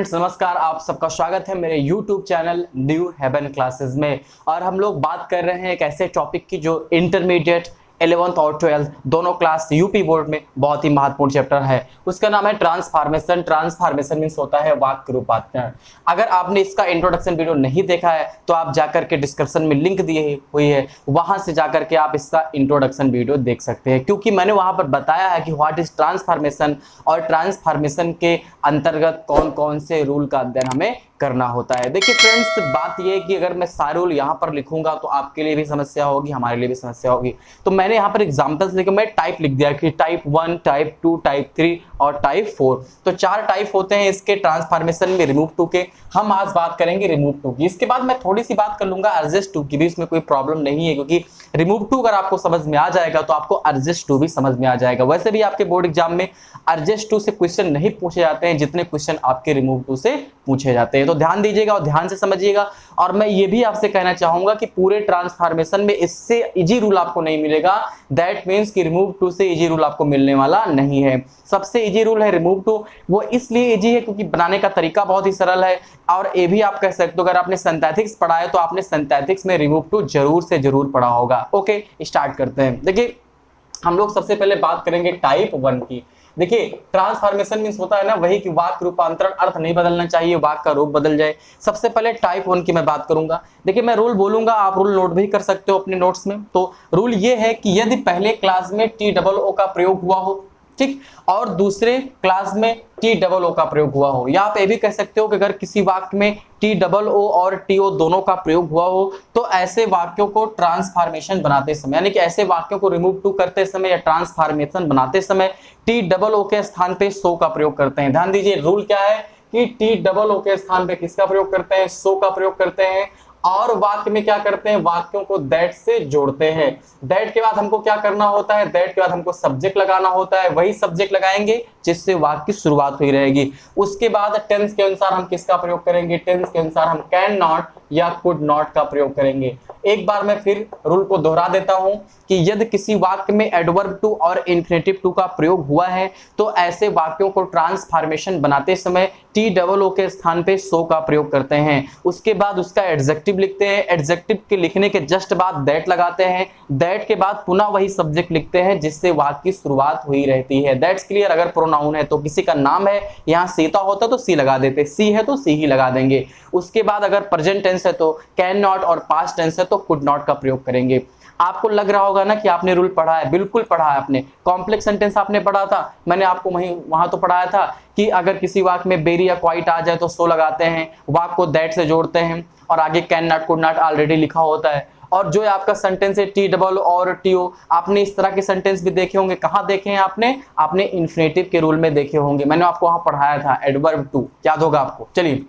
नमस्कार, आप सबका स्वागत है मेरे YouTube channel New Heaven Classes में। और हम लोग बात कर रहे हैं एक ऐसे टॉपिक की जो इंटरमीडिएट 11th और 12th दोनों क्लास यूपी बोर्ड में बहुत ही महत्वपूर्ण चैप्टर है। उसका नाम है ट्रांसफॉर्मेशन। ट्रांसफॉर्मेशन मींस होता है वाक्य रूपांतरण। अगर आपने इसका इंट्रोडक्शन वीडियो नहीं देखा है तो आप जाकर के डिस्क्रिप्शन में लिंक दी हुई है, वहां से जाकर के आप इसका इंट्रोडक्शन वीडियो देख सकते हैं, क्योंकि मैंने वहां पर बताया है कि व्हाट इज ट्रांसफॉर्मेशन और ट्रांसफॉर्मेशन के अंतर्गत कौन कौन से रूल का अध्ययन हमें करना होता है। देखिए फ्रेंड्स, बात यह है कि अगर मैं सारे रूल यहाँ पर लिखूंगा तो आपके लिए भी समस्या होगी, हमारे लिए भी समस्या होगी। तो मैंने यहाँ पर एग्जांपल्स लेकर मैं टाइप लिख दिया कि टाइप 1, टाइप 2, टाइप 3 और टाइप 4। तो 4 टाइप होते हैं इसके ट्रांसफॉर्मेशन में रिमूव टू के। हम आज बात करेंगे रिमूव टू की। इसके बाद मैं थोड़ी सी बात कर लूंगा एडजस्ट टू की भी, इसमें कोई प्रॉब्लम नहीं है, क्योंकि रिमूव टू अगर आपको समझ में आ जाएगा तो आपको एडजस्ट टू भी समझ में आ जाएगा। वैसे भी आपके बोर्ड एग्जाम में एडजस्ट टू से क्वेश्चन नहीं पूछे जाते हैं जितने क्वेश्चन आपके रिमूव टू से पूछे जाते हैं। तो ध्यान दीजिएगा और ध्यान से समझिएगा। और मैं ये भी आपसे कहना चाहूंगा कि पूरे ट्रांसफॉर्मेशन में इससे इजी रूल आपको नहीं मिलेगा। दैट मींस कि रिमूव टू से इजी रूल आपको मिलने वाला नहीं है। सबसे इजी रूल है रिमूव टू। वो इसलिए इजी है क्योंकि बनाने का तरीका बहुत ही सरल है। और ये भी आप कह सकते हो, अगर आपने सिंथेटिक्स पढ़ा है तो आपने सिंथेटिक्स में रिमूव टू जरूर से जरूर पढ़ा होगा। ओके, स्टार्ट करते हैं। देखिए, हम लोग सबसे पहले बात करेंगे टाइप 1 की। देखिए, ट्रांसफॉर्मेशन मींस होता है ना वही कि वाक्य रूपांतरण, अर्थ नहीं बदलना चाहिए, वाक्य का रूप बदल जाए। सबसे पहले टाइप 1 की मैं बात करूंगा। देखिए, मैं रूल बोलूंगा, आप रूल नोट भी कर सकते हो अपने नोट्स में। तो रूल ये है कि यदि पहले क्लास में TOO का प्रयोग हुआ हो, ठीक, और दूसरे क्लास में TOO का प्रयोग हुआ हो, या आप ये भी कह सकते हो कि अगर किसी वाक्य में TOO और TO दोनों का प्रयोग हुआ हो तो ऐसे वाक्यों को ट्रांसफॉर्मेशन बनाते समय, यानी कि ऐसे वाक्यों को रिमूव टू करते समय या ट्रांसफॉर्मेशन बनाते समय TOO के स्थान पे सो का प्रयोग करते हैं। ध्यान दीजिए, रूल क्या है कि TOO के स्थान पे किसका प्रयोग करते हैं? सो का प्रयोग करते हैं। और वाक्य में क्या करते हैं? वाक्यों को दैट से जोड़ते हैं। दैट के बाद हमको क्या करना होता है? दैट के बाद हमको सब्जेक्ट लगाना होता है। वही सब्जेक्ट लगाएंगे जिससे वाक्य की शुरुआत हुई रहेगी। उसके बाद टेंस के अनुसार हम किसका प्रयोग करेंगे? टेंस के अनुसार हम कैन नॉट या कुड नॉट का प्रयोग करेंगे। एक बार मैं फिर रूल को दोहरा देता हूं कि यदि किसी वाक्य में एडवर्ब टू और इन्फिनेटिव टू का प्रयोग हुआ है तो ऐसे वाक्यों को ट्रांसफॉर्मेशन बनाते समय TOO के स्थान पे सो का प्रयोग करते हैं। उसके बाद उसका एडजेक्टिव लिखते हैं। एडजेक्टिव के लिखने के जस्ट बाद दैट लगाते हैं। दैट के बाद पुनः वही सब्जेक्ट लिखते हैं जिससे वाक्य की शुरुआत हुई रहती है। That's clear. अगर प्रोनाउन है तो किसी का नाम है, यहाँ सीता होता तो सी लगा देते, सी है तो सी ही लगा देंगे। उसके बाद अगर प्रेजेंट टेंस है तो कैन नॉट और पास्ट टेंस है तो कुड नॉट का प्रयोग करेंगे। आपको लग रहा होगा ना कि आपने रूल पढ़ा है, बिल्कुल पढ़ा है आपने। कॉम्प्लेक्स सेंटेंस आपने पढ़ा था, मैंने आपको वहां तो पढ़ाया था कि अगर किसी वाक्य में बेरी या क्वाइट आ जाए तो सो लगाते हैं, वाक्य को दैट से जोड़ते हैं और आगे can not could not already लिखा होता है। और जो आपका सेंटेंस है TOO और TO, आपने इस तरह के सेंटेंस भी देखे होंगे। कहां देखे हैं आपने इन्फिनेटिव के रूल में देखे होंगे। मैंने आपको वहां पढ़ाया था एडवर्ब टू, याद होगा आपको। चलिए,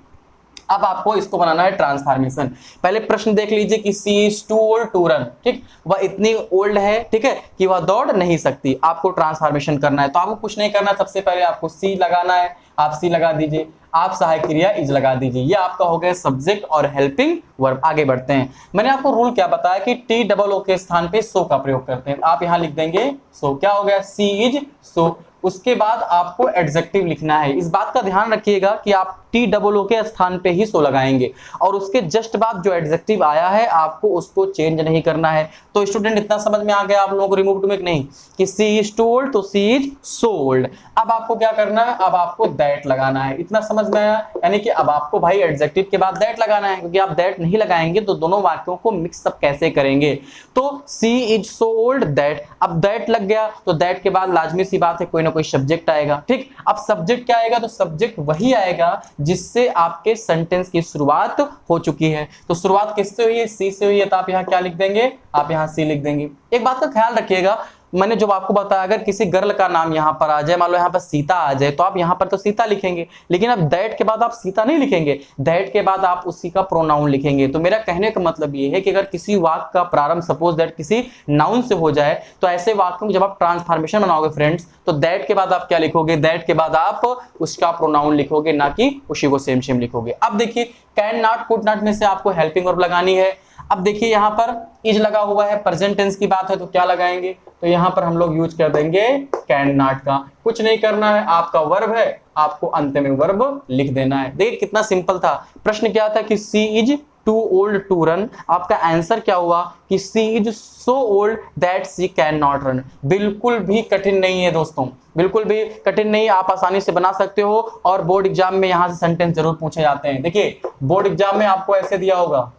अब आपको इसको बनाना है ट्रांसफॉर्मेशन। पहले प्रश्न देख लीजिए कि she is too old to run, ठीक, वह इतनी ओल्ड है, ठीक है, कि वह दौड़ नहीं सकती। आपको ट्रांसफॉर्मेशन करना है तो आपको कुछ नहीं करना, सबसे पहले आपको सी लगाना है। आप सी लगा दीजिए, आप सहायक क्रिया इज लगा दीजिए। ये आपका हो गया सब्जेक्ट और हेल्पिंग वर्ब। आगे बढ़ते हैं। मैंने आपको रूल क्या बताया कि TOO के स्थान पे सो का प्रयोग करते हैं। आप यहां लिख देंगे सो। क्या हो गया? सी इज सो। उसके बाद आपको एडजेक्टिव लिखना है। इस बात का ध्यान रखिएगा कि आप TOO के स्थान पे ही सो लगाएंगे और उसके जस्ट बाद जो एडजेक्टिव आया है आपको उसको चेंज नहीं करना है। तो स्टूडेंट, इतना समझ में आ गया आप लोगों को रिमूव टू में नहीं कि सी इज टू ओल्ड तो सी इज सो ओल्ड। अब आपको क्या करना है? अब आपको दैट लगाना है। इतना समझ में आया? यानी कि अब आपको भाई एडजेक्टिव के बाद दैट लगाना है, क्योंकि आप दैट नहीं लगाएंगे तो दोनों वाक्यों को मिक्सअप कैसे करेंगे? तो सी इज सो ओल्ड दैट, अब दैट लग गया तो दैट के बाद लाजमी सी बात है कोई ना कोई सब्जेक्ट आएगा, ठीक। अब सब्जेक्ट क्या आएगा? तो सब्जेक्ट वही आएगा जिससे आपके सेंटेंस की शुरुआत हो चुकी है। तो शुरुआत किससे हुई है? सी से हुई है, तो आप यहाँ क्या लिख देंगे? आप यहाँ सी लिख देंगे। एक बात का ख्याल रखिएगा, मैंने जो आपको बताया, अगर किसी गर्ल का नाम यहाँ पर आ जाए, मान लो यहाँ पर सीता आ जाए, तो आप यहाँ पर तो सीता लिखेंगे, लेकिन अब दैट के बाद आप सीता नहीं लिखेंगे, दैट के बाद आप उसी का प्रोनाउन लिखेंगे। तो मेरा कहने का मतलब ये है कि अगर किसी वाक्य का प्रारंभ सपोज दैट किसी नाउन से हो जाए तो ऐसे वाक्यों में जब आप ट्रांसफॉर्मेशन बनाओगे फ्रेंड्स, तो दैट के बाद आप क्या लिखोगे? दैट के बाद आप उसका प्रोनाउन लिखोगे, ना कि उसी को सेम सेम लिखोगे। अब देखिए, कैन नॉट कुड नॉट में से आपको हेल्पिंग वर्ब लगानी है। अब देखिए, यहाँ पर इज लगा हुआ है, प्रेजेंट टेंस की बात है तो क्या लगाएंगे? तो यहाँ पर हम लोग यूज कर देंगे कैन नॉट का। कुछ नहीं करना है, आपका वर्ब है आपको अंत में वर्ब लिख देना है। देखिए कितना सिंपल था। प्रश्न क्या था कि she is too old to run, आपका आंसर क्या हुआ कि she is so old that she can not run. बिल्कुल भी कठिन नहीं है दोस्तों, बिल्कुल भी कठिन नहीं, आप आसानी से बना सकते हो। और बोर्ड एग्जाम में यहाँ से सेंटेंस जरूर पूछे जाते हैं। देखिए बोर्ड एग्जाम में आपको ऐसे दिया होगा,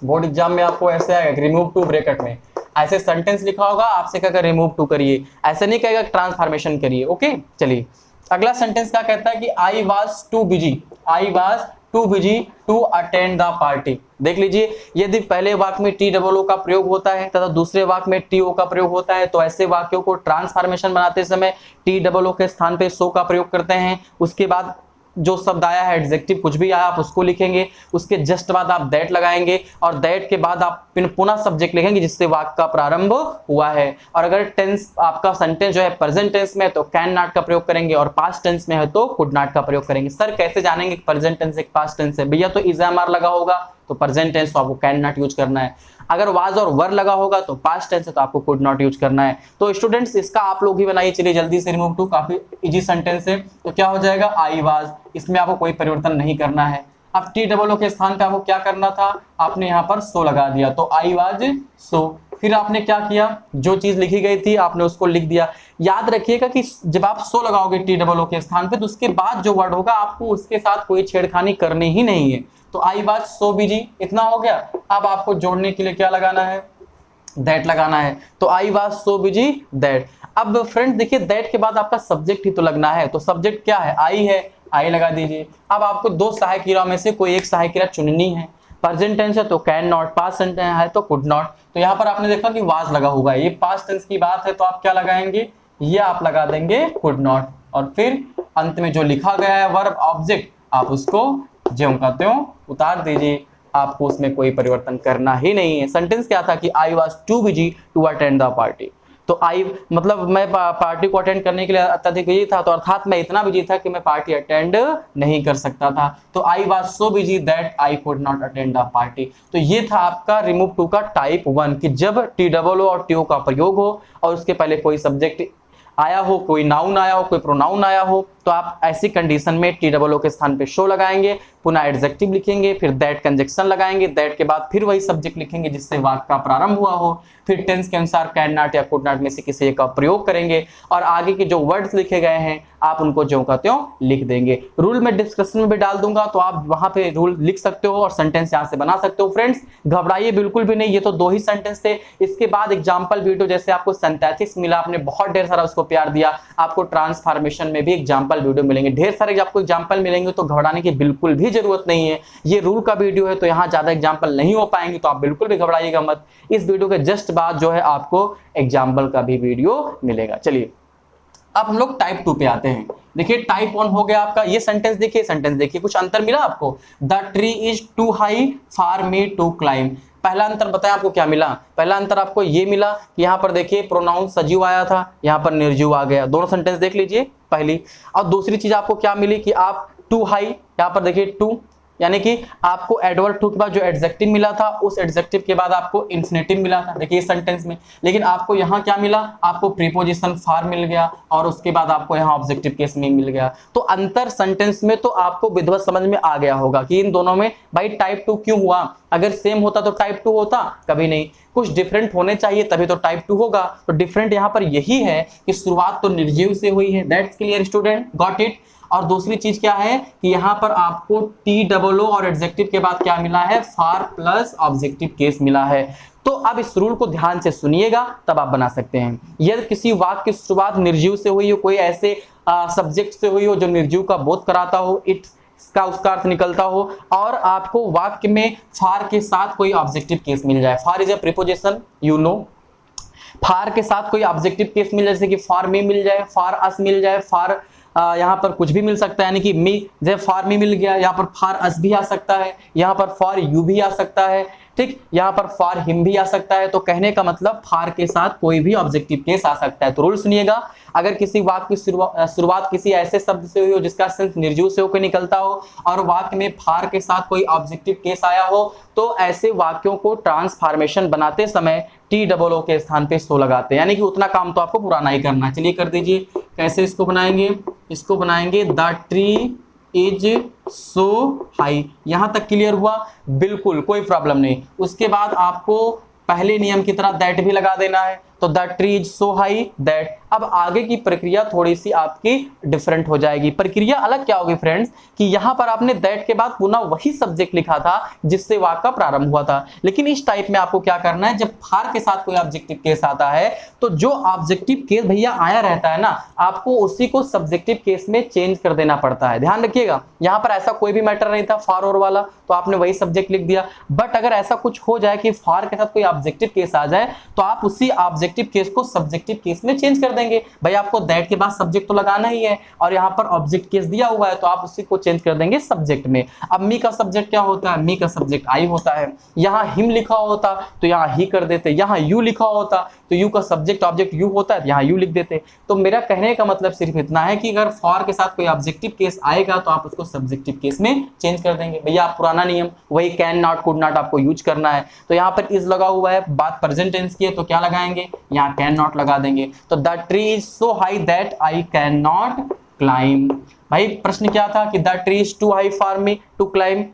बोर्ड एग्जाम में आपको ऐसे आएगा रिमूव टू, ब्रैकेट में ऐसे सेंटेंस लिखा होगा, आपसे कहेगा रिमूव टू करिए, ऐसे नहीं कहेगा ट्रांसफॉर्मेशन करिए। ओके चलिए अगला सेंटेंस क्या कहता है कि I was too busy, I was too busy to attend the party. देख लीजिए यदि पहले वाक्य में टी डबल ओ का प्रयोग होता है तथा दूसरे वाक्य में टी ओ का प्रयोग होता है तो ऐसे वाक्यों को ट्रांसफॉर्मेशन बनाते समय टी डबल ओ के स्थान पे सो का प्रयोग करते हैं। उसके बाद जो शब्द आया है एडजेक्टिव कुछ भी आया आप उसको लिखेंगे, उसके जस्ट बाद आप दैट लगाएंगे और दैट के बाद आप पुनः सब्जेक्ट लिखेंगे जिससे वाक्य का प्रारंभ हुआ है। और अगर टेंस आपका सेंटेंस जो है प्रेजेंट टेंस में है तो कैन नॉट का प्रयोग करेंगे और पास्ट टेंस में है तो कुड नॉट का प्रयोग करेंगे। सर कैसे जानेंगे प्रेजेंट टेंस एक पास्ट टेंस है? भैया तो इज एम आर लगा होगा तो प्रेजेंट टेंस तो आपको कैन नॉट यूज करना है, अगर वाज और वर लगा होगा तो पास्ट टेंस है तो आपको कुड नॉट यूज करना है। तो स्टूडेंट्स इसका आप लोग ही बनाइए, चलिए जल्दी से रिमूव टू, काफी इजी सेंटेंस है। तो क्या हो जाएगा आई वाज, इसमें आपको कोई परिवर्तन नहीं करना है। अब टी डबल ओ के स्थान पे आपको क्या करना था, आपने यहाँ पर सो लगा दिया तो आई वाज सो। फिर आपने क्या किया, जो चीज लिखी गई थी आपने उसको लिख दिया। याद रखिएगा कि जब आप सो लगाओगे टी डबल ओ के स्थान पे तो उसके बाद जो वर्ड होगा आपको उसके साथ कोई छेड़खानी करनी ही नहीं है। तो आई वाज सो बिजी इतना हो गया। अब आपको जोड़ने के लिए क्या लगाना है, दैट लगाना है। तो I was so busy that. अब फ्रेंड्स देखिए दैट के बाद आपका सब्जेक्ट ही तो लगना है, तो सब्जेक्ट क्या है, आई है, आई लगा दीजिए। अब आपको दो सहायक क्रिया में से कोई एक सहायक क्रिया चुननी है। प्रेजेंट टेंस है तो कैन नॉट, पास्ट टेंस है तो कुड नॉट। तो यहाँ पर आपने देखा कि वाज लगा होगा, ये पास्ट टेंस की बात है तो आप क्या लगाएंगे, ये आप लगा देंगे कुड नॉट। और फिर अंत में जो लिखा गया है वर्ब ऑब्जेक्ट आप उसको ज्यों का त्यों उतार दीजिए, आपको उसमें कोई परिवर्तन करना ही नहीं है। सेंटेंस क्या था कि I was too busy to attend the party. तो आई मतलब मैं पार्टी को अटेंड करने के लिए अत्यधिक बिजी था, तो अर्थात मैं इतना बिजी था कि मैं पार्टी अटेंड नहीं कर सकता था। तो I was so busy that I could not attend the party. तो ये था आपका रिमूव टू का टाइप 1 कि जब टी डबल ओ और टी ओ का प्रयोग हो और उसके पहले कोई सब्जेक्ट आया हो, कोई नाउन आया हो, कोई प्रोनाउन आया हो, तो आप ऐसी कंडीशन में टी डबल ओ के स्थान पे शो लगाएंगे, पुनः एडजेक्टिव लिखेंगे, फिर दैट कंजक्शन लगाएंगे, दैट के बाद फिर वही सब्जेक्ट लिखेंगे जिससे वाक्य का प्रारंभ हुआ हो, फिर टेंस के अनुसार कैन नॉट या कुड नॉट में से किसी एक का प्रयोग करेंगे और आगे के जो वर्ड्स लिखे गए हैं आप उनको ज्यों का त्यों लिख देंगे। रूल में डिस्कशन में भी डाल दूंगा तो आप वहां पे रूल लिख सकते हो और सेंटेंस यहां से बना सकते हो। फ्रेंड्स घबराइए बिल्कुल भी नहीं, ये तो 2 ही सेंटेंस थे। इसके बाद एग्जाम्पल वीडियो जैसे आपको सिंथेटिक्स मिला, आपने बहुत ढेर सारा उसको प्यार दिया, आपको ट्रांसफॉर्मेशन में भी एग्जाम्पल वीडियो मिलेंगे, ढेर सारे आपको एग्जाम्पल मिलेंगे, तो घबराने की बिल्कुल भी जरूरत नहीं है। ये रूल का वीडियो है तो यहाँ ज्यादा एग्जाम्पल नहीं हो पाएंगे, तो आप बिल्कुल भी घबराइएगा मत। इस वीडियो के जस्ट बाद जो है आपको एग्जाम्पल का भी वीडियो मिलेगा। चलिए अब हम लोग टाइप 2 पे आते हैं। देखिए टाइप 1 हो गया आपका, ये सेंटेंस देखिए, सेंटेंस देखिए, कुछ अंतर मिला आपको, the tree is too high for me to climb. पहला अंतर बताएं आपको क्या मिला, पहला अंतर आपको ये मिला कि यहाँ पर देखिए प्रोनाउन सजीव आया था, यहाँ पर निर्जीव आ गया। दोनों सेंटेंस देख लीजिए पहली। और दूसरी चीज आपको क्या मिली कि आप टू हाई, यहाँ पर देखिए टू, यानी कि आपको एडवर्ब टू के बाद जो एडजेक्टिव मिला था उस एडजेक्टिव के बाद आपको इंफिनिटिव मिला था, देखिए इस सेंटेंस में। लेकिन आपको यहाँ क्या मिला, आपको प्रीपोजिशन फॉर मिल गया और उसके बाद आपको यहाँ ऑब्जेक्टिव केस में मिल गया। तो अंतर सेंटेंस में तो आपको विधिवत समझ में आ गया होगा कि इन दोनों में भाई टाइप 2 क्यों हुआ। अगर सेम होता तो टाइप 2 होता, कभी नहीं, कुछ डिफरेंट होने चाहिए तभी तो टाइप 2 होगा। तो डिफरेंट यहाँ पर यही है कि शुरुआत तो निर्जीव से हुई है, that's clear student, got it. और दूसरी चीज क्या है कि यहाँ पर आपको टी डबल ओ और एडजेक्टिव के बाद क्या मिला है, फॉर प्लस ऑब्जेक्टिव केस मिला है। तो अब इस रूल को ध्यान से सुनिएगा तब आप बना सकते हैं। यदि किसी वाक्य की शुरुआत निर्जीव से हुई हो, कोई ऐसे सब्जेक्ट से हुई हो जो निर्जीव का बोध कराता हो, इसका उसका अर्थ निकलता हो, और आपको वाक्य में फॉर के साथ कोई ऑब्जेक्टिव केस मिल जाए, for is a preposition, you know, for के साथ कोई ऑब्जेक्टिव केस मिल जाए, जैसे कि फॉर मी मिल जाए, फॉर अस मिल जाए, फॉर यहाँ पर कुछ भी मिल सकता है, यानी कि मी जैसे फॉर मी मिल गया, यहाँ पर फॉर अस भी आ सकता है, यहाँ पर फॉर यू भी आ सकता है, ठीक, यहाँ पर फॉर हिम भी आ सकता है। तो कहने का मतलब फॉर के साथ कोई भी ऑब्जेक्टिव केस आ सकता है। तो रूल सुनिएगा, अगर किसी वाक्य की शुरुआत किसी ऐसे शब्द से हुई हो जिसका सेंस निर्जीव से होकर निकलता हो और वाक्य में फॉर के साथ कोई ऑब्जेक्टिव केस आया हो, तो ऐसे वाक्यों को ट्रांसफॉर्मेशन बनाते समय टी डबल ओ के स्थान पे सो लगाते हैं, यानी कि उतना काम तो आपको पुराना ही करना है। चलिए कर दीजिए, कैसे इसको बनाएंगे, इसको बनाएंगे the tree is so high. यहां तक क्लियर हुआ? बिल्कुल कोई प्रॉब्लम नहीं। उसके बाद आपको पहले नियम की तरह दैट भी लगा देना है, तो the tree is so high that. अब आगे की प्रक्रिया थोड़ी सी आपकी डिफरेंट हो जाएगी। प्रक्रिया अलग क्या होगी फ्रेंड्स, कि यहां पर आपने दैट के बाद पुनः वही सब्जेक्ट लिखा था जिससे वाक्य का प्रारंभ हुआ था, लेकिन इस टाइप में आपको क्या करना है, जब फार के साथ कोई ऑब्जेक्टिव केस आता है तो जो ऑब्जेक्टिव केस भैया आया रहता है ना, आपको उसी को सब्जेक्टिव केस में चेंज कर देना पड़ता है। ध्यान रखिएगा, यहां पर ऐसा कोई भी मैटर नहीं था फार और वाला, तो आपने वही सब्जेक्ट लिख दिया। बट अगर ऐसा कुछ हो जाए कि फार के साथ कोई ऑब्जेक्टिव केस आ जाए, तो आप उसी ऑब्जेक्टिव केस को सब्जेक्टिव केस में चेंज कर देंगे। भाई आपको दैट के बाद सब्जेक्ट तो लगाना ही है, और यहाँ पर ऑब्जेक्ट केस दिया हुआ है, तो आप उसी को चेंज कर देंगे सब्जेक्ट में। अब मी का सब्जेक्ट क्या होता है? मी का सब्जेक्ट आई होता है। यहाँ हिम लिखा होता तो यहाँ ही कर देते, यहाँ यू लिखा होता तो यू का सब्जेक्ट ऑब्जेक्ट यू होता है, यहाँ यू लिख देते। तो मेरा कहने का मतलब सिर्फ इतना है कि अगर फॉर के साथ कोई ऑब्जेक्टिव केस आएगा तो आप उसको सब्जेक्टिव केस में चेंज कर देंगे। भैया आप पुराना नियम वही कैन नॉट कुड नॉट आपको यूज करना है। तो यहाँ पर इज लगा हुआ है, बात प्रेजेंट टेंस की है, तो क्या लगाएंगे? यहाँ कैन नॉट लगा देंगे। तो the tree is so high that I can not climb. भाई प्रश्न क्या था कि the tree is too high for me to climb,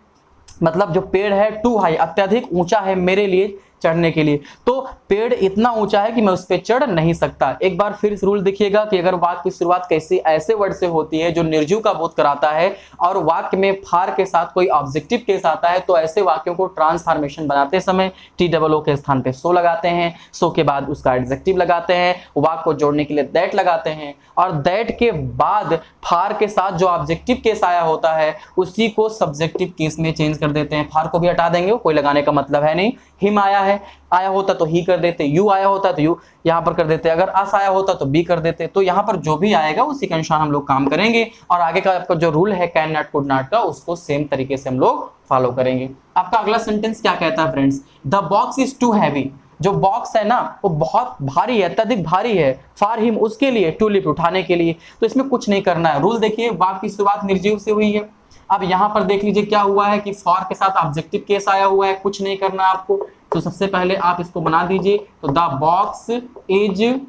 मतलब जो पेड़ है टू हाई अत्यधिक ऊंचा है मेरे लिए चढ़ने के लिए, तो पेड़ इतना ऊंचा है कि मैं उस पर चढ़ नहीं सकता। एक बार फिर इस रूल देखिएगा कि अगर वाक्य की शुरुआत कैसे ऐसे वर्ड से होती है जो निर्जीव का बोध कराता है, और वाक्य में फार के साथ कोई ऑब्जेक्टिव केस आता है, तो ऐसे वाक्यों को ट्रांसफॉर्मेशन बनाते समय टी डबल ओ के स्थान पे सो लगाते हैं, सो के बाद उसका एडजेक्टिव लगाते हैं, वाक्य को जोड़ने के लिए दैट लगाते हैं, और दैट के बाद फार के साथ जो ऑब्जेक्टिव केस आया होता है उसी को सब्जेक्टिव केस में चेंज कर देते हैं। फार को भी हटा देंगे, कोई लगाने का मतलब है नहीं। हिम आया होता तो ही कर देते, यू आया होता तो यू यहाँ पर कर देते, अगर अस आया होता तो बी कर देते। तो यहाँ पर जो भी आएगा उसी के अनुसार हम लोग काम करेंगे, और आगे का आपका जो रूल है कैन नॉट कुड नॉट का, उसको सेम तरीके से हम लोग फॉलो करेंगे। आपका अगला सेंटेंस क्या कहता है friends? The box is too heavy. जो बॉक्स है ना वो बहुत भारी है, अत्यधिक भारी है फॉर हिम, उसके लिए, टू लिफ्ट उठाने के लिए। तो इसमें कुछ नहीं करना है। रूल देखिए, वाक्य की शुरुआत निर्जीव से हुई है। अब यहाँ पर देख लीजिए क्या हुआ है कि फॉर के साथ ऑब्जेक्टिव केस आया हुआ है, कुछ नहीं करना है आपको। तो सबसे पहले आप इसको बना दीजिए, तो the box is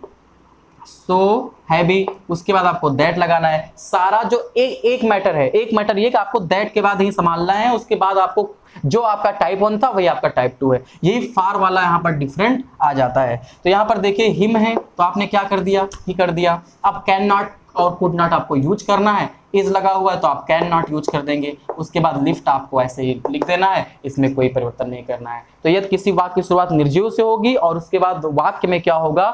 so heavy, उसके बाद आपको दैट लगाना है। सारा जो एक मैटर है, एक मैटर ये कि आपको दैट के बाद ही संभालना है, उसके बाद आपको जो आपका टाइप 1 था वही आपका टाइप 2 है। यही फार वाला यहाँ पर डिफरेंट आ जाता है। तो यहाँ पर देखिए हिम है तो आपने क्या कर दिया? ही कर दिया। अब कैन नॉट और कुड नॉट आपको यूज करना है, इज लगा हुआ है तो आप कैन नॉट यूज कर देंगे। उसके बाद लिफ्ट आपको ऐसे ही लिख देना है, इसमें कोई परिवर्तन नहीं करना है। तो यदि किसी वाक्य की शुरुआत निर्जीव से होगी और उसके बाद वाक्य में क्या होगा,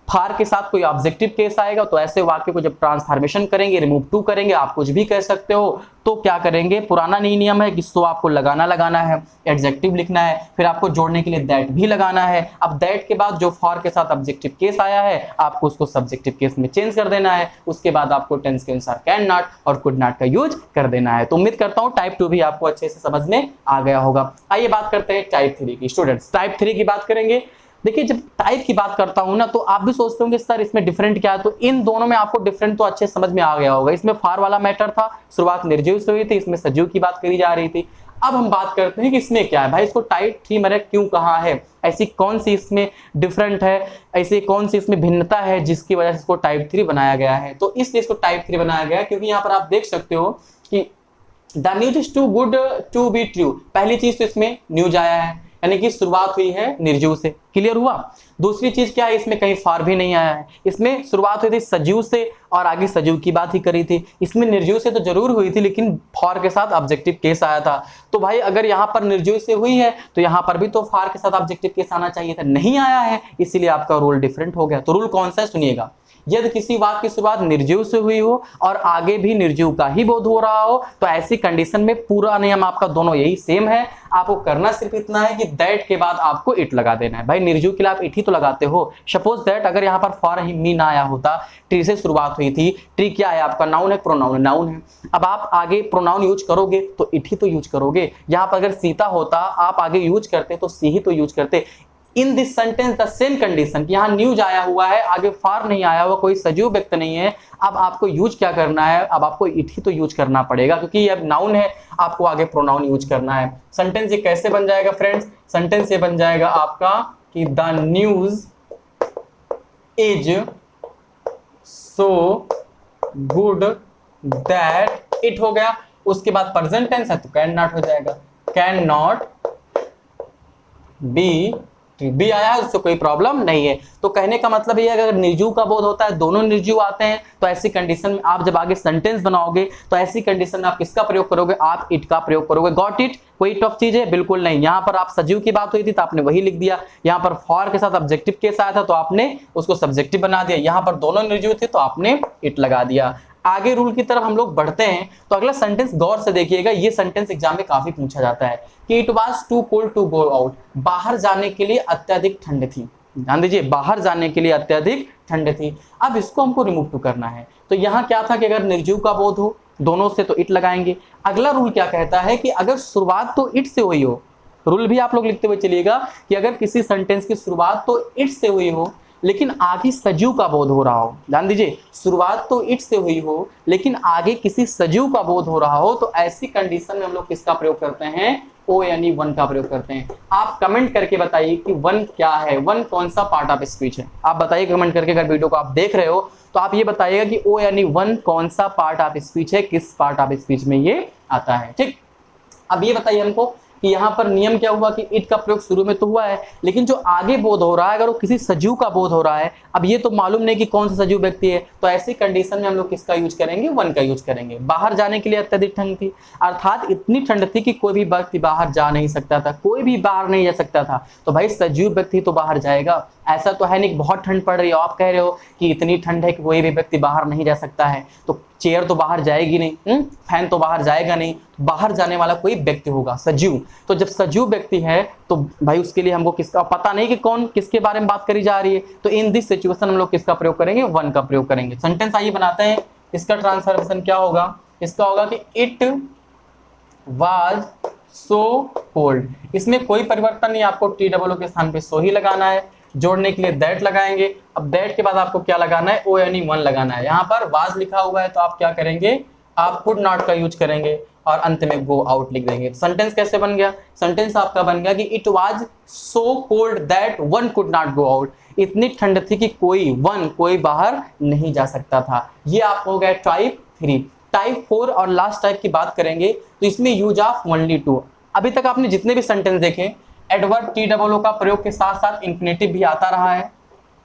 फार के साथ कोई ऑब्जेक्टिव केस आएगा, तो ऐसे वाक्य को जब ट्रांसफॉर्मेशन करेंगे, रिमूव टू करेंगे, आप कुछ भी कह सकते हो, तो क्या करेंगे? पुराना नहीं नियम है कि सो आपको लगाना है, एडजेक्टिव लिखना है, फिर आपको जोड़ने के लिए दैट भी लगाना है। अब दैट के बाद जो फॉर के साथ ऑब्जेक्टिव केस आया है आपको उसको सब्जेक्टिव केस में चेंज कर देना है। उसके बाद आपको टेंस के अनुसार कैन नॉट और कुड नॉट का यूज कर देना है। तो उम्मीद करता हूं टाइप 2 भी आपको अच्छे से समझ में आ गया होगा। आइए बात करते हैं टाइप 3 की। स्टूडेंट्स टाइप 3 की बात करेंगे। देखिए जब टाइप की बात करता हूं ना, तो आप भी सोचते होंगे सर इसमें डिफरेंट क्या है, तो इन दोनों में आपको डिफरेंट तो अच्छे समझ में आ गया होगा। इसमें फार वाला मैटर था, शुरुआत निर्जीव से हुई थी, इसमें सजीव की बात करी जा रही थी। अब हम बात करते हैं कि इसमें क्या है, भाई इसको टाइप 3 मैंने क्यों कहा है, ऐसी कौन सी इसमें डिफरेंट है, ऐसी कौन सी इसमें भिन्नता है जिसकी वजह से इसको टाइप 3 बनाया गया है। तो इसलिए इसको टाइप 3 बनाया गया है क्योंकि यहाँ पर आप देख सकते हो कि the news is too good to be true. पहली चीज तो इसमें न्यूज आया है, यानी कि शुरुआत हुई है निर्जीव से, क्लियर हुआ। दूसरी चीज क्या है, इसमें कहीं फार भी नहीं आया है, इसमें शुरुआत हुई थी सजीव से और आगे सजीव की बात ही करी थी। इसमें निर्जीव से तो जरूर हुई थी लेकिन फार के साथ ऑब्जेक्टिव केस आया था। तो भाई अगर यहाँ पर निर्जीव से हुई है तो यहाँ पर भी तो फार के साथ ऑब्जेक्टिव केस आना चाहिए था, नहीं आया है, इसीलिए आपका रूल डिफरेंट हो गया। तो रूल कौन सा है सुनिएगा, यदि किसी वाक्य की शुरुआत निर्जीव से हुई हो और आगे भी निर्जीव का ही बोध हो रहा हो, तो ऐसी कंडीशन में पूरा नियम आपका दोनों यही सेम है। आपको करना सिर्फ इतना है कि दैट के बाद आपको इट लगा देना है। भाई निर्जीव के लिए आप इट ही तो लगाते हो। सपोज दैट अगर यहाँ पर फॉर ही मी ना आया होता, ट्री से शुरुआत हुई थी, ट्री क्या है आपका, नाउन है, प्रोनाउन है, नाउन है। अब आप आगे प्रोनाउन यूज करोगे तो इट ही तो यूज करोगे। यहाँ पर अगर सीता होता आप आगे यूज करते तो सी ही तो यूज करते। In this sentence the same condition, यहाँ न्यूज आया हुआ है, आगे फार नहीं आया हुआ, कोई सजीव व्यक्त नहीं है। अब आपको यूज क्या करना है, अब आपको इट ही तो यूज करना पड़ेगा क्योंकि अब नाउन है, आपको आगे प्रोनाउन यूज करना है। सेंटेंस ये कैसे बन जाएगा फ्रेंड्स, सेंटेंस ये बन जाएगा आपका कि the news is so good that it हो गया, उसके बाद प्रेजेंट टेंस है तो कैन नॉट हो जाएगा, कैन नॉट बी आया है, उससे कोई प्रॉब्लम नहीं है। तो कहने का मतलब ये है अगर निर्जीव का बोध होता है, दोनों निर्जीव आते हैं, तो ऐसी कंडीशन में आप जब आगे सेंटेंस बनाओगे तो ऐसी कंडीशन में आप किसका प्रयोग करोगे, आप इट का प्रयोग करोगे। Got it? कोई टफ चीज है? बिल्कुल नहीं। यहाँ पर आप सजीव की बात हुई थी तो आपने वही लिख दिया, यहाँ पर फॉर के साथ ऑब्जेक्टिव केस आया था तो आपने उसको सब्जेक्टिव बना दिया, यहाँ पर दोनों निर्जीव थे तो आपने इट लगा दिया। आगे रूल की तरफ हम लोग बढ़ते हैं तो अगला सेंटेंस गौर से देखिएगा, ये सेंटेंस एग्जाम में काफी पूछा जाता है कि it was too cold to go out, बाहर जाने के लिए अत्यधिक ठंड थी। ध्यान दीजिए, बाहर जाने के लिए अत्यधिक ठंड थी। अब इसको हमको रिमूव टू करना है, तो यहाँ क्या था कि अगर निर्जीव का बोध हो दोनों से तो इट लगाएंगे। अगला रूल क्या कहता है कि अगर शुरुआत तो इट से हुई हो, रूल भी आप लोग लिखते हुए चलिएगा कि अगर किसी सेंटेंस की शुरुआत तो इट से हुई हो लेकिन आगे सजीव का बोध हो रहा हो, ध्यान दीजिए, शुरुआत तो इट से हुई हो लेकिन आगे किसी सजीव का बोध हो रहा हो, तो ऐसी कंडीशन में हम लोग किसका प्रयोग करते हैं, ओ यानी वन का प्रयोग करते हैं। आप कमेंट करके बताइए कि वन क्या है, वन कौन सा पार्ट ऑफ स्पीच है, आप बताइए कमेंट करके। अगर वीडियो को आप देख रहे हो तो आप ये बताइएगा कि ओ यानी वन कौन सा पार्ट ऑफ स्पीच है, किस पार्ट ऑफ स्पीच में ये आता है। ठीक, अब ये बताइए हमको कि यहाँ पर नियम क्या हुआ कि इट का प्रयोग शुरू में तो हुआ है लेकिन जो आगे बोध हो रहा है अगर वो किसी सजीव का बोध हो रहा है, अब ये तो मालूम नहीं कि कौन सा सजीव व्यक्ति है, तो ऐसी कंडीशन में हम लोग किसका यूज करेंगे, वन का यूज करेंगे। बाहर जाने के लिए अत्यधिक ठंड थी, अर्थात इतनी ठंड थी कि कोई भी व्यक्ति बाहर जा नहीं सकता था, कोई भी बाहर नहीं जा सकता था, तो भाई सजीव व्यक्ति तो बाहर जाएगा। ऐसा तो है नहीं कि बहुत ठंड पड़ रही है, आप कह रहे हो कि इतनी ठंड है कि कोई भी व्यक्ति बाहर नहीं जा सकता है, तो चेयर तो बाहर जाएगी नहीं, फैन तो बाहर जाएगा नहीं, बाहर जाने वाला कोई व्यक्ति होगा सजीव। तो जब सजीव व्यक्ति है तो भाई उसके लिए हमको किसका पता नहीं कि कौन किसके बारे में बात करी जा रही है, तो इन दिस सिचुएशन हम लोग किसका प्रयोग करेंगे, वन का प्रयोग करेंगे। सेंटेंस आइए बनाते हैं, इसका ट्रांसफॉर्मेशन क्या होगा, इसका होगा कि इट वाज सो कोल्ड, इसमें कोई परिवर्तन नहीं, आपको टी डबल ओ के स्थान पे सो ही लगाना है, जोड़ने के लिए दैट लगाएंगे। अब दैट के बाद आपको क्या लगाना है, ओ यानी वन लगाना है। यहाँ पर वाज लिखा हुआ है तो आप क्या करेंगे, आप कुड नॉट का यूज करेंगे और अंत में गो आउट लिख देंगे। सेंटेंस कैसे बन गया, सेंटेंस आपका बन गया कि it was so cold that one could not go out, इतनी ठंड थी कि कोई बाहर नहीं जा सकता था। ये आप हो गया टाइप 3। टाइप 4 और लास्ट टाइप की बात करेंगे तो इसमें यूज ऑफ ओनली टू। अभी तक आपने जितने भी सेंटेंस देखे एडवर्ब टी डबल ओ का प्रयोग के साथ साथ इंफिनिटिव भी आता रहा है,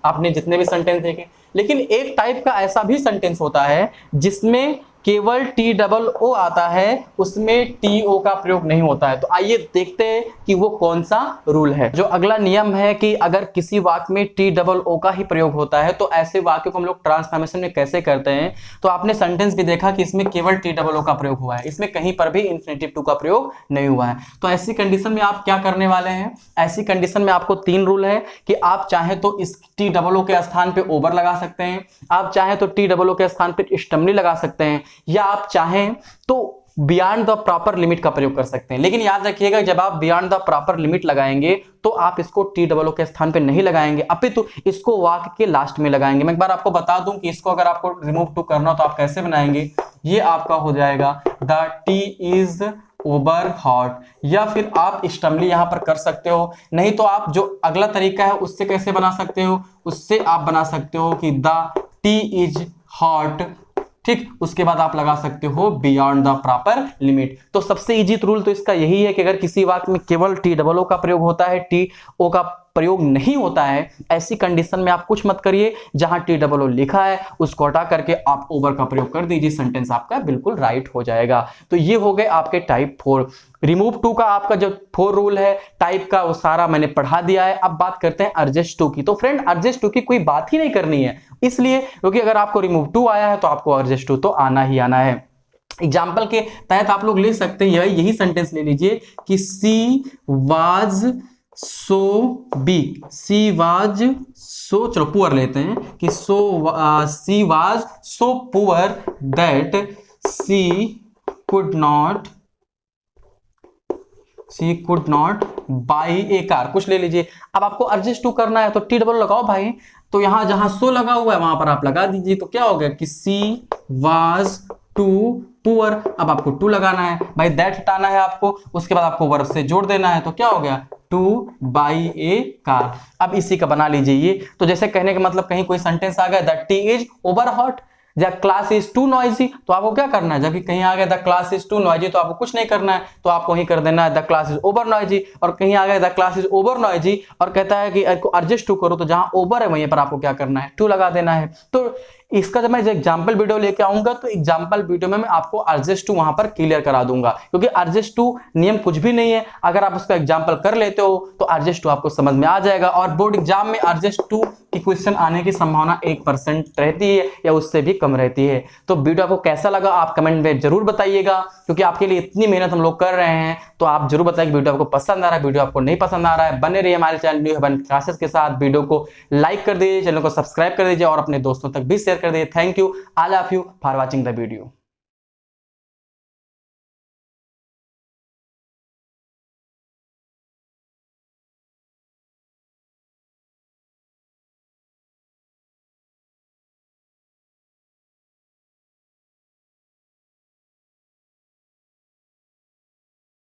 आपने जितने भी सेंटेंस देखे। लेकिन एक टाइप का ऐसा भी सेंटेंस होता है जिसमें केवल टी डबल ओ आता है, उसमें टी ओ का प्रयोग नहीं होता है। तो आइए देखते हैं कि वो कौन सा रूल है। जो अगला नियम है कि अगर किसी वाक्य में टी डबल ओ का ही प्रयोग होता है तो ऐसे वाक्य को हम लोग ट्रांसफॉर्मेशन में कैसे करते हैं। तो आपने सेंटेंस भी देखा कि इसमें केवल टी डबल ओ का प्रयोग हुआ है, इसमें कहीं पर भी इंफिनिटिव टू का प्रयोग नहीं हुआ है। तो ऐसी कंडीशन में आप क्या करने वाले हैं, ऐसी कंडीशन में आपको 3 रूल है कि आप चाहे तो इस टी डबल ओ के स्थान पे ओवर लगा सकते हैं, आप चाहे तो टी डबल ओ के स्थान पे स्टमनी लगा सकते हैं, या आप चाहें तो बियॉन्ड द प्रॉपर लिमिट का प्रयोग कर सकते हैं। लेकिन याद रखिएगा जब आप बियॉन्ड द प्रॉपर लिमिट लगाएंगे तो आप इसको टी डबल ओ के स्थान पे नहीं लगाएंगे, अपितु इसको वाक्य के लास्ट में लगाएंगे। मैं एक बार आपको बता दूं कि इसको अगर आपको रिमूव टू करना हो तो आप कैसे बनाएंगे, ये आपका हो जाएगा the T is over hot, या फिर आप स्टमली यहां पर कर सकते हो। नहीं तो आप जो अगला तरीका है उससे कैसे बना सकते हो, उससे आप बना सकते हो कि द टी इज हॉट, ठीक, उसके बाद आप लगा सकते हो बियॉन्ड द प्रॉपर लिमिट। तो सबसे इजी रूल तो इसका यही है कि अगर किसी वाक्य में केवल टी डबल ओ का प्रयोग होता है, टी ओ का प्रयोग नहीं होता है, ऐसी कंडीशन में आप कुछ मत करिए, जहां टी डबल ओ लिखा है उसको हटा करके आप ओवर का प्रयोग कर दीजिए, सेंटेंस आपका बिल्कुल राइट हो जाएगा। तो ये हो गए आपके टाइप 4। रिमूव टू का आपका जो 4 रूल है टाइप का वो सारा मैंने पढ़ा दिया है। अब बात करते हैं एडजस्ट टू की। तो फ्रेंड एडजस्ट टू की कोई बात ही नहीं करनी है, इसलिए क्योंकि अगर आपको रिमूव टू आया है तो आपको एडजस्ट टू तो आना ही आना है। एग्जाम्पल के तहत आप लोग ले सकते हैं, यही सेंटेंस ले लीजिए कि she was so big, she was so, चलो पुअर लेते हैं कि she was so poor that she could not buy a car, कुछ ले लीजिए। अब आपको एडजस्ट टू करना है तो टी डबल लगाओ भाई, तो यहां जहां सो लगा हुआ है वहां पर आप लगा दीजिए। तो क्या हो गया कि सी वाज टू पुअर, अब आपको टू लगाना है भाई, दैट हटाना है आपको, उसके बाद आपको वर्ब से जोड़ देना है, तो क्या हो गया टू बाई ए कार। अब इसी का बना लीजिए ये। तो जैसे कहने का मतलब कहीं कोई सेंटेंस आ गया that tea is over hot, the class is too noisy, तो आपको क्या करना है, जबकि कहीं आ गया the class is too noisy तो आपको कुछ नहीं करना है, तो आपको वहीं कर देना है the class is over noisy. और कहीं आ गया the class is over noisy और कहता है कि एडजस्ट टू करो, तो जहां ओवर है वहीं पर आपको क्या करना है, टू लगा देना है। तो इसका जब मैं एग्जाम्पल वीडियो लेके आऊंगा तो एग्जाम्पल वीडियो में मैं आपको एडजस्ट टू वहां पर क्लियर करा दूंगा, क्योंकि एडजस्ट टू नियम कुछ भी नहीं है, अगर आप उसका एग्जाम्पल कर लेते हो तो एडजस्ट टू आपको समझ में आ जाएगा। और बोर्ड एग्जाम में एडजस्ट टू की क्वेश्चन आने की संभावना 1% रहती है या उससे भी कम रहती है। तो वीडियो आपको कैसा लगा आप कमेंट में जरूर बताइएगा, क्योंकि आपके लिए इतनी मेहनत हम लोग कर रहे हैं, तो आप जरूर बताइए वीडियो आपको पसंद आ रहा है, वीडियो आपको नहीं पसंद आ रहा है। बने रहिए हमारे चैनल न्यू हेवन क्लासेस के साथ, वीडियो को लाइक कर दीजिए, चैनल को सब्सक्राइब कर दीजिए और अपने दोस्तों तक भी शेयर कर दीजिए। Thank you, I love you for watching the video.